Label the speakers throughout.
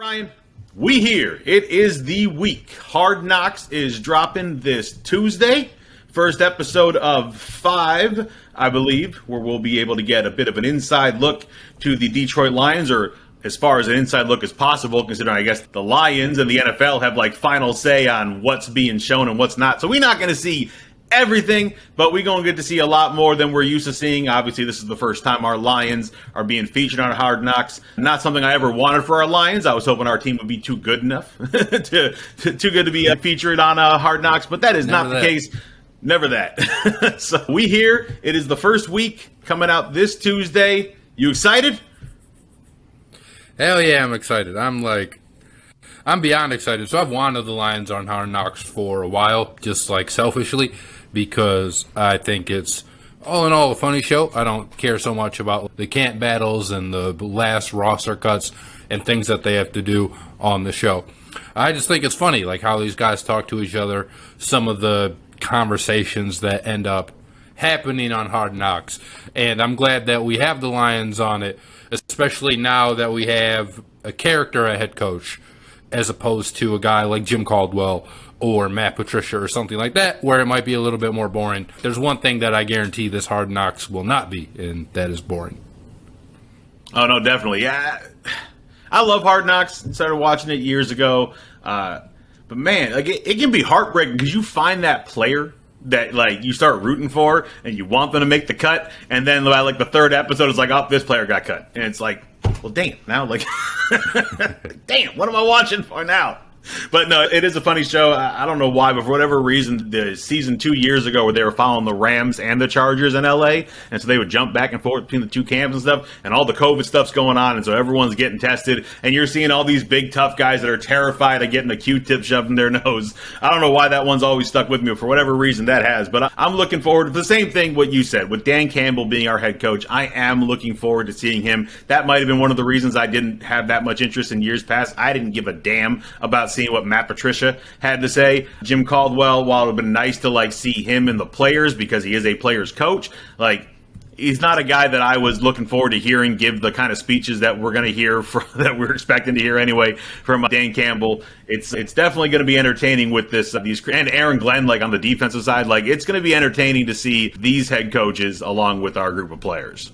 Speaker 1: Ryan, we here. It is the week. Hard Knocks is dropping this Tuesday. First episode of 5, I believe, where we'll be able to get a bit of an inside look to the Detroit Lions, or as far as an inside look as possible, considering I guess the Lions and the NFL have like final say on what's being shown and what's not. So we're not going to see everything, but we're going to get to see a lot more than we're used to seeing. Obviously, this is the first time our Lions are being featured on Hard Knocks. Not something I ever wanted for our Lions. I was hoping our team would be too good enough, too good to be featured on Hard Knocks, but that is not the case. Never that. So we here. It is the first week coming out this Tuesday. You excited?
Speaker 2: Hell yeah, I'm excited. I'm beyond excited. So I've wanted the Lions on Hard Knocks for a while, just like selfishly, because I think it's all in all a funny show. I don't care so much about the camp battles and the last roster cuts and things that they have to do on the show. I just think it's funny, like how these guys talk to each other, some of the conversations that end up happening on Hard Knocks. And I'm glad that we have the Lions on it, especially now that we have a character at head coach, as opposed to a guy like Jim Caldwell or Matt Patricia or something like that, where it might be a little bit more boring. There's one thing that I guarantee this Hard Knocks will not be, and that is boring.
Speaker 1: Oh, no, definitely. Yeah, I love Hard Knocks. Started watching it years ago. But, man, like it can be heartbreaking because you find that player that, like, you start rooting for and you want them to make the cut, and then, by, like, the third episode, it's like, oh, this player got cut. And it's like, well, damn, now, like, damn, what am I watching for now? But no, it is a funny show. I don't know why, but for whatever reason, the season 2 years ago where they were following the Rams and the Chargers in LA, and so they would jump back and forth between the two camps and stuff, and all the COVID stuff's going on, and so everyone's getting tested, and you're seeing all these big tough guys that are terrified of getting a Q-tip shoved in their nose. I don't know why that one's always stuck with me, but for whatever reason that has. But I'm looking forward to the same thing what you said, with Dan Campbell being our head coach. I am looking forward to seeing him. That might have been one of the reasons I didn't have that much interest in years past. I didn't give a damn about seeing what Matt Patricia had to say. Jim Caldwell, while it would have been nice to like see him and the players because he is a player's coach, like he's not a guy that I was looking forward to hearing give the kind of speeches that we're going to hear that we're expecting to hear anyway from Dan Campbell. It's definitely going to be entertaining with this and Aaron Glenn, like on the defensive side. Like it's going to be entertaining to see these head coaches along with our group of players.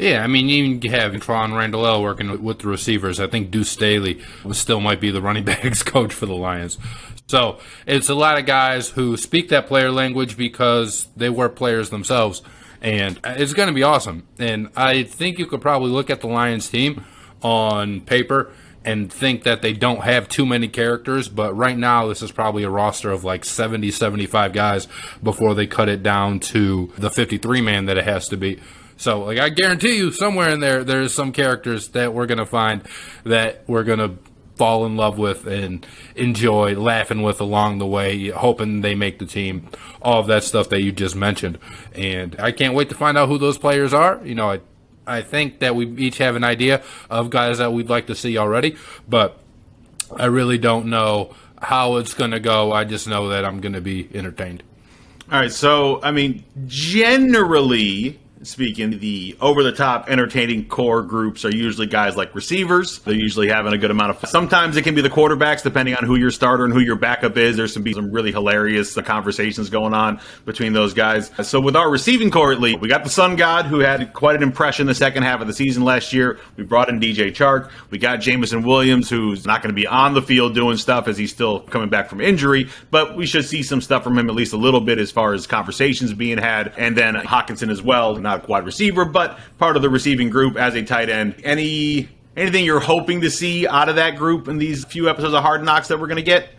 Speaker 2: Yeah, I mean, you have Tron Randall working with the receivers. I think Deuce Staley still might be the running backs coach for the Lions. So it's a lot of guys who speak that player language because they were players themselves, and it's going to be awesome. And I think you could probably look at the Lions team on paper and think that they don't have too many characters, but right now this is probably a roster of like 70, 75 guys before they cut it down to the 53-man that it has to be. So, like, I guarantee you, somewhere in there's some characters that we're going to find that we're going to fall in love with and enjoy laughing with along the way, hoping they make the team, all of that stuff that you just mentioned. And I can't wait to find out who those players are. You know, I think that we each have an idea of guys that we'd like to see already, but I really don't know how it's going to go. I just know that I'm going to be entertained.
Speaker 1: All right, so, I mean, generally speaking, the over-the-top entertaining core groups are usually guys like receivers. They're usually having a good amount of fun. Sometimes it can be the quarterbacks, depending on who your starter and who your backup is. There's some really hilarious conversations going on between those guys. So with our receiving core, at least, we got the Sun God, who had quite an impression the second half of the season last year. We brought in DJ Chark. We got Jamal Williams, who's not going to be on the field doing stuff as he's still coming back from injury, but we should see some stuff from him at least a little bit as far as conversations being had. And then Hutchinson as well, not a wide receiver, but part of the receiving group as a tight end. Anything you're hoping to see out of that group in these few episodes of Hard Knocks that we're going to get?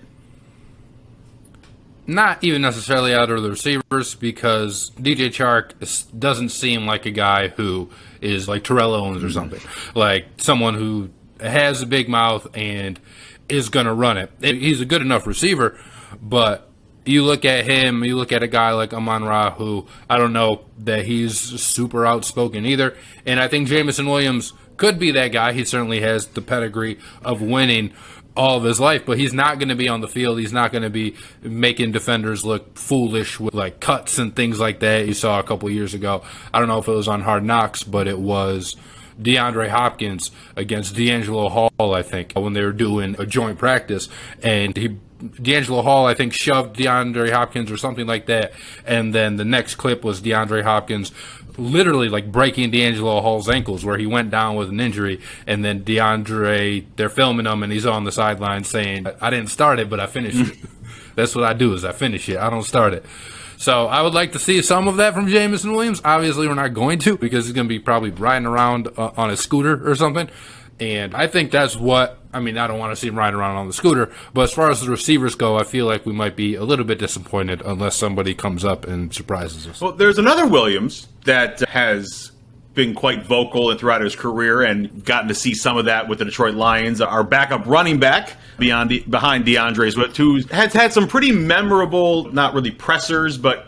Speaker 2: Not even necessarily out of the receivers, because DJ Chark doesn't seem like a guy who is like Terrell Owens or something. Like someone who has a big mouth and is going to run it. He's a good enough receiver, but you look at him, you look at a guy like Amon-Ra, who I don't know that he's super outspoken either. And I think Jamal Williams could be that guy. He certainly has the pedigree of winning all of his life, but he's not going to be on the field. He's not going to be making defenders look foolish with like cuts and things like that you saw a couple years ago. I don't know if it was on Hard Knocks, but it was DeAndre Hopkins against D'Angelo Hall, I think, when they were doing a joint practice, and D'Angelo Hall, I think, shoved DeAndre Hopkins or something like that, and then the next clip was DeAndre Hopkins literally like breaking D'Angelo Hall's ankles, where he went down with an injury, and then DeAndre, they're filming him, and he's on the sideline saying, I didn't start it, but I finished it. That's what I do, is I finish it. I don't start it. So I would like to see some of that from Jameson Williams. Obviously, we're not going to, because he's going to be probably riding around on a scooter or something. And I think that's what, I mean, I don't want to see him riding around on the scooter, but as far as the receivers go, I feel like we might be a little bit disappointed unless somebody comes up and surprises us.
Speaker 1: Well, there's another Williams that has been quite vocal and throughout his career, and gotten to see some of that with the Detroit Lions. Our backup running back behind Deandre Swift, who has had some pretty memorable, not really pressers, but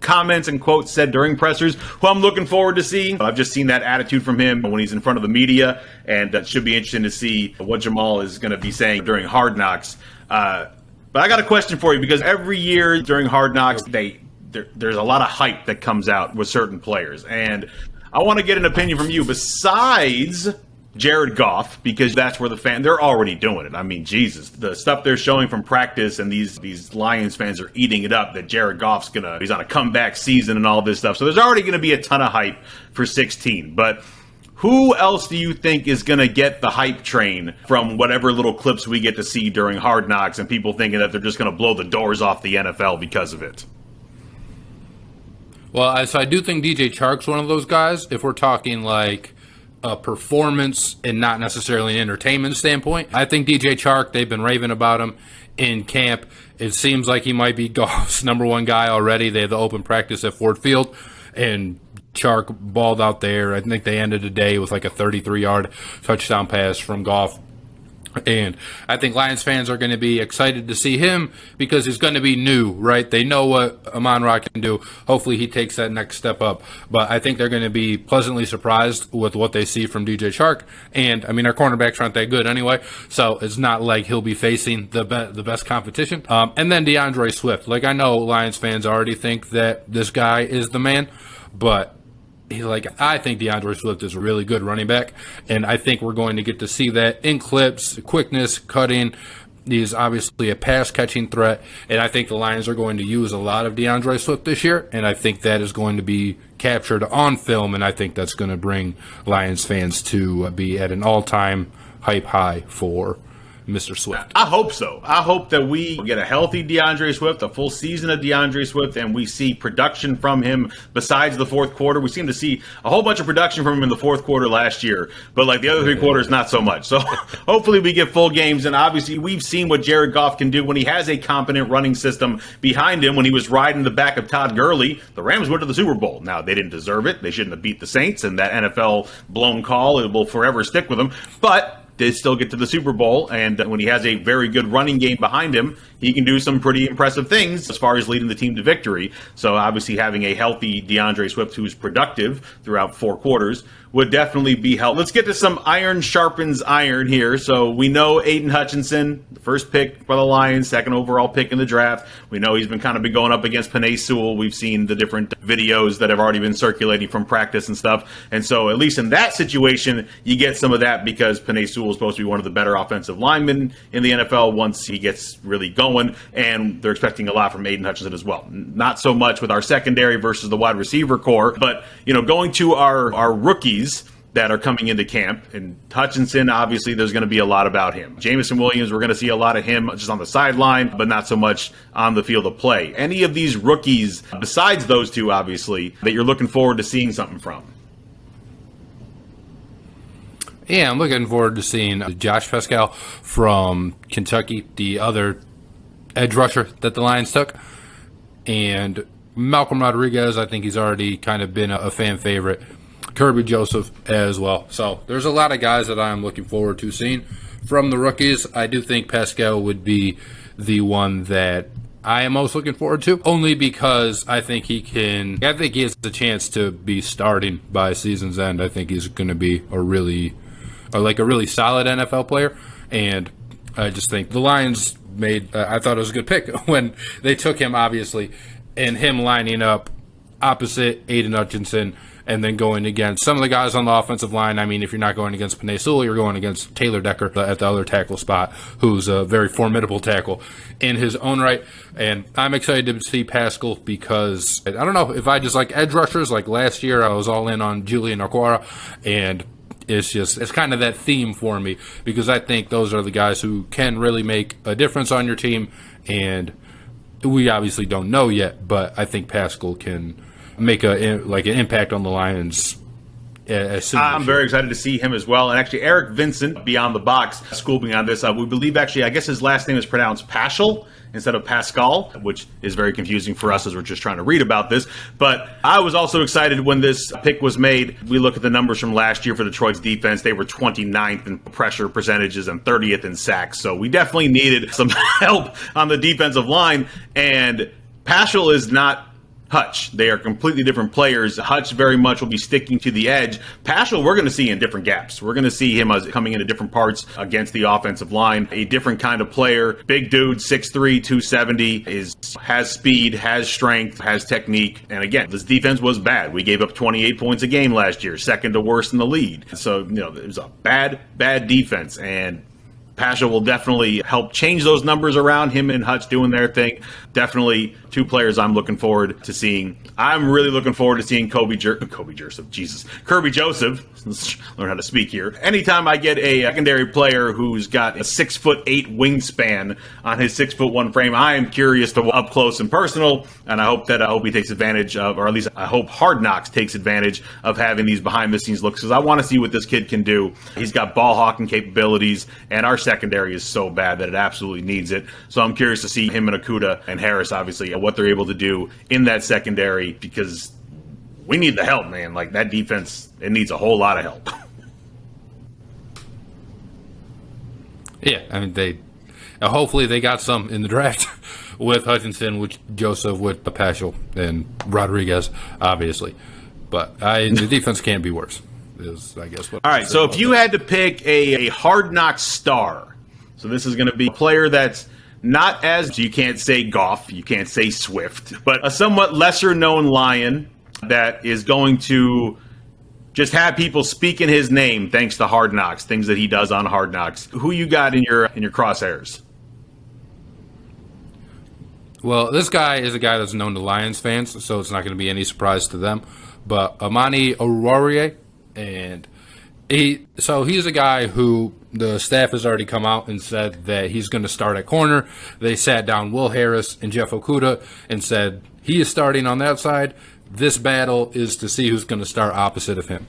Speaker 1: comments and quotes said during pressers, who I'm looking forward to seeing. I've just seen that attitude from him when he's in front of the media, and that should be interesting to see what Jamal is going to be saying during Hard Knocks. But I got a question for you, because every year during Hard Knocks, there's a lot of hype that comes out with certain players, and I want to get an opinion from you besides Jared Goff, because that's where they're already doing it. I mean, Jesus, the stuff they're showing from practice, and these Lions fans are eating it up, that Jared Goff's he's on a comeback season and all this stuff. So there's already going to be a ton of hype for 16. But who else do you think is going to get the hype train from whatever little clips we get to see during Hard Knocks, and people thinking that they're just going to blow the doors off the NFL because of it?
Speaker 2: Well, so I do think DJ Chark's one of those guys, if we're talking like a performance and not necessarily an entertainment standpoint. I think DJ Chark, they've been raving about him in camp. It seems like he might be Goff's number one guy already. They have the open practice at Ford Field, and Chark balled out there. I think they ended the day with like a 33-yard touchdown pass from Goff. And I think Lions fans are going to be excited to see him, because he's going to be new, right? They know what Amon-Ra can do. Hopefully he takes that next step up. But I think they're going to be pleasantly surprised with what they see from DJ Chark. And, I mean, our cornerbacks aren't that good anyway, so it's not like he'll be facing the best competition. And then DeAndre Swift. Like, I know Lions fans already think that this guy is the man, but I think DeAndre Swift is a really good running back, and I think we're going to get to see that in clips, quickness, cutting. He's obviously a pass-catching threat, and I think the Lions are going to use a lot of DeAndre Swift this year, and I think that is going to be captured on film, and I think that's going to bring Lions fans to be at an all-time hype high for Mr. Swift.
Speaker 1: I hope so. I hope that we get a healthy DeAndre Swift, a full season of DeAndre Swift, and we see production from him besides the fourth quarter. We seem to see a whole bunch of production from him in the fourth quarter last year, but like the other three quarters, not so much. So hopefully we get full games, and obviously we've seen what Jared Goff can do when he has a competent running system behind him. When he was riding the back of Todd Gurley, the Rams went to the Super Bowl. Now, they didn't deserve it. They shouldn't have beat the Saints, and that NFL blown call, it will forever stick with them. But they still get to the Super Bowl, and when he has a very good running game behind him, he can do some pretty impressive things as far as leading the team to victory. So obviously having a healthy DeAndre Swift who's productive throughout 4 quarters would definitely be helpful. Let's get to some iron sharpens iron here. So we know Aidan Hutchinson, the first pick for the Lions, second overall pick in the draft. We know he's been going up against Penei Sewell. We've seen the different videos that have already been circulating from practice and stuff. And so at least in that situation, you get some of that, because Penei Sewell is supposed to be one of the better offensive linemen in the NFL once he gets really going. And they're expecting a lot from Aidan Hutchinson as well. Not so much with our secondary versus the wide receiver core, but going to our rookies that are coming into camp. And Hutchinson, obviously, there's going to be a lot about him. Jameson Williams, we're going to see a lot of him just on the sideline, but not so much on the field of play. Any of these rookies, besides those two, obviously, that you're looking forward to seeing something from?
Speaker 2: Yeah, I'm looking forward to seeing Josh Pascal from Kentucky, the other edge rusher that the Lions took. And Malcolm Rodriguez, I think he's already kind of been a fan favorite. Kirby Joseph as well. So there's a lot of guys that I'm looking forward to seeing from the rookies. I do think Pascal would be the one that I am most looking forward to, only because I think he has the chance to be starting by season's end. I think he's going to be a really solid NFL player, and I just think the Lions I thought it was a good pick when they took him, obviously, and him lining up opposite Aidan Hutchinson and then going against some of the guys on the offensive line. I mean, if you're not going against Panay Sewell, you're going against Taylor Decker at the other tackle spot, who's a very formidable tackle in his own right. And I'm excited to see Pascal because I don't know if I just like edge rushers. Like last year, I was all in on Julian Okwara, and it's kind of that theme for me because I think those are the guys who can really make a difference on your team. And we obviously don't know yet, but I think Pascal can make an impact on the Lions.
Speaker 1: I'm very excited to see him as well. And actually, Eric Vincent, Beyond the Box, schooled me on this. We believe, actually, I guess his last name is pronounced Paschal instead of Pascal, which is very confusing for us as we're just trying to read about this. But I was also excited when this pick was made. We look at the numbers from last year for Detroit's defense. They were 29th in pressure percentages and 30th in sacks. So we definitely needed some help on the defensive line. And Paschal is not Hutch. They are completely different players. Hutch very much will be sticking to the edge. Paschal, we're going to see in different gaps. We're going to see him as coming into different parts against the offensive line. A different kind of player. Big dude, 6'3", 270, has speed, has strength, has technique. And again, this defense was bad. We gave up 28 points a game last year, second to worst in the league. So, it was a bad defense. And Paschal will definitely help change those numbers around. Him and Hutch doing their thing. Definitely two players I'm looking forward to seeing. I'm really looking forward to seeing Kirby Joseph. Let's learn how to speak here. Anytime I get a secondary player who's got a 6'8" wingspan on his 6'1" frame, I am curious to up close and personal, and I hope he takes advantage of, or at least I hope Hard Knocks takes advantage of having these behind the scenes looks, because I want to see what this kid can do. He's got ball hawking capabilities, and our secondary is so bad that it absolutely needs it. So I'm curious to see him and Okudah and Harris, obviously, what they're able to do in that secondary, because we need the help, man. Like, that defense, it needs a whole lot of help.
Speaker 2: Yeah, I mean, hopefully they got some in the draft with Hutchinson, with Joseph, with Paschal, and Rodriguez, obviously. But the defense can't be worse, is, I guess, what.
Speaker 1: All right, so if you had to pick a Hard Knocks star, so this is going to be a player that's not as, you can't say Goff, you can't say Swift, but a somewhat lesser-known Lion that is going to just have people speak in his name thanks to Hard Knocks, things that he does on Hard Knocks. Who you got in your crosshairs?
Speaker 2: Well, this guy is a guy that's known to Lions fans, so it's not going to be any surprise to them. But Amani Oruwariye, and he's a guy who the staff has already come out and said that he's going to start at corner. They sat down Will Harris and Jeff Okudah and said he is starting on that side. This battle is to see who's going to start opposite of him.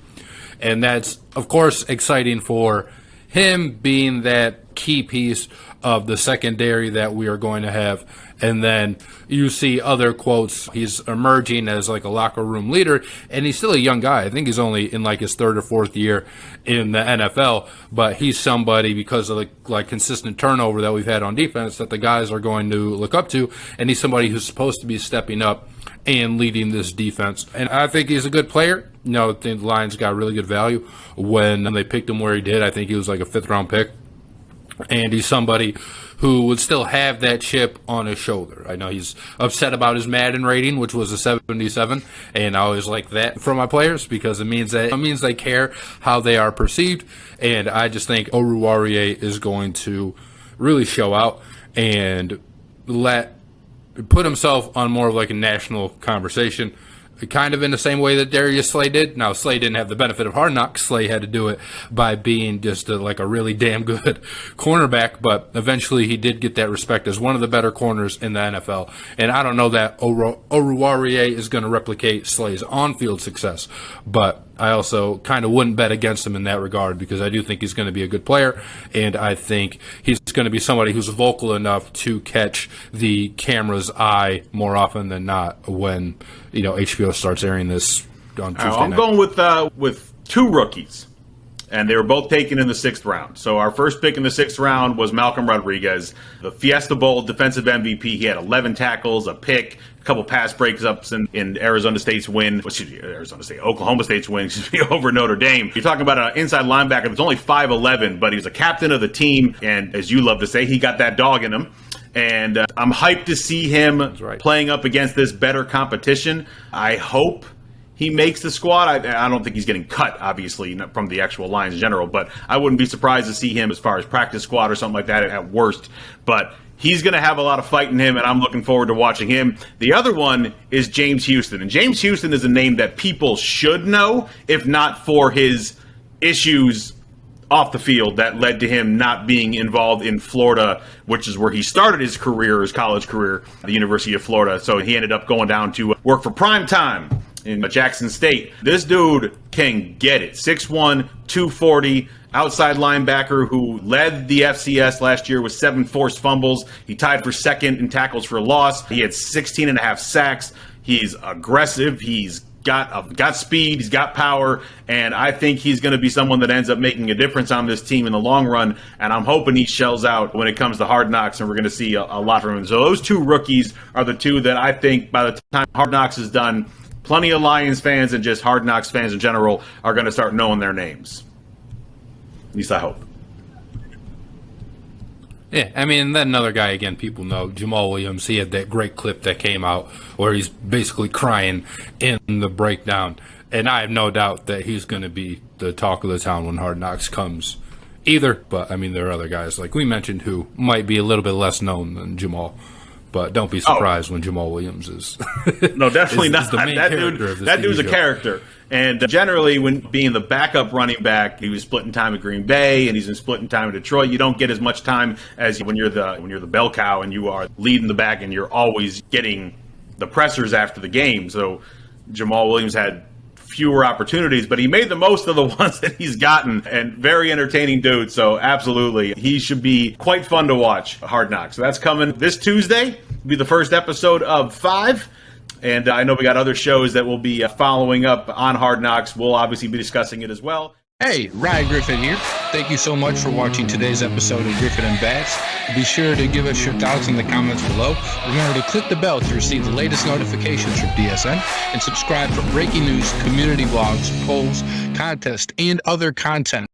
Speaker 2: And that's, of course, exciting for him, being that key piece of the secondary that we are going to have. And then you see other quotes. He's emerging as like a locker room leader, and he's still a young guy. I think he's only in like his third or fourth year in the NFL, but he's somebody, because of the like consistent turnover that we've had on defense, that the guys are going to look up to, and he's somebody who's supposed to be stepping up and leading this defense. And I think he's a good player. I think the Lions got really good value when they picked him where he did. I think he was like a fifth-round pick. And he's somebody who would still have that chip on his shoulder. I know he's upset about his Madden rating, which was a 77, and I always like that for my players because it means they care how they are perceived. And I just think Oruwariye is going to really show out and put himself on more of like a national conversation, kind of in the same way that Darius Slay did. Now, Slay didn't have the benefit of Hard Knocks. Slay had to do it by being just like a really damn good cornerback, but eventually he did get that respect as one of the better corners in the NFL. And I don't know that Oruwariye is going to replicate Slay's on-field success, but I also kind of wouldn't bet against him in that regard because I do think he's going to be a good player, and I think he's going to be somebody who's vocal enough to catch the camera's eye more often than not when HBO starts airing this on Tuesday night.
Speaker 1: I'm going with two rookies, and they were both taken in the 6th round. So our first pick in the 6th round was Malcolm Rodriguez, the Fiesta Bowl defensive MVP. He had 11 tackles, a pick, a couple pass breakups in Oklahoma State's win, over Notre Dame. You're talking about an inside linebacker that's only 5'11", but he's a captain of the team, and as you love to say, he got that dog in him. And I'm hyped to see him playing up against this better competition. I hope he makes the squad. I don't think he's getting cut, obviously, from the actual Lions in general, but I wouldn't be surprised to see him as far as practice squad or something like that at worst. But he's going to have a lot of fight in him, and I'm looking forward to watching him. The other one is James Houston, and James Houston is a name that people should know, if not for his issues off the field that led to him not being involved in Florida, which is where he started his career, his college career, the University of Florida. So he ended up going down to work for Primetime in Jackson State. This dude can get it. 6'1", 240, outside linebacker who led the FCS last year with 7 forced fumbles. He tied for second in tackles for loss. He had 16 and a half sacks. He's aggressive. He's got speed, he's got power, and I think he's going to be someone that ends up making a difference on this team in the long run, and I'm hoping he shells out when it comes to Hard Knocks, and we're going to see a lot from him. So those two rookies are the two that I think by the time Hard Knocks is done, plenty of Lions fans and just Hard Knocks fans in general are going to start knowing their names. At least I hope.
Speaker 2: Yeah, I mean, then another guy, again, people know, Jamal Williams. He had that great clip that came out where he's basically crying in the breakdown. And I have no doubt that he's going to be the talk of the town when Hard Knocks comes either. But, I mean, there are other guys, like we mentioned, who might be a little bit less known than Jamal. But don't be surprised when Jamal Williams is.
Speaker 1: No, definitely not.
Speaker 2: The main
Speaker 1: That dude's a character. And generally, when being the backup running back, he was splitting time at Green Bay, and he's been splitting time at Detroit. You don't get as much time as when you're the bell cow and you are leading the back, and you're always getting the pressers after the game. So Jamal Williams had fewer opportunities, but he made the most of the ones that he's gotten, and very entertaining dude. So absolutely, he should be quite fun to watch. Hard Knocks. So that's coming this Tuesday. It'll be the first episode of 5. And I know we got other shows that will be following up on Hard Knocks. We'll obviously be discussing it as well.
Speaker 3: Hey, Ryan Griffin here. Thank you so much for watching today's episode of Griffin and Bass. Be sure to give us your thoughts in the comments below. Remember to click the bell to receive the latest notifications from DSN and subscribe for breaking news, community blogs, polls, contests, and other content.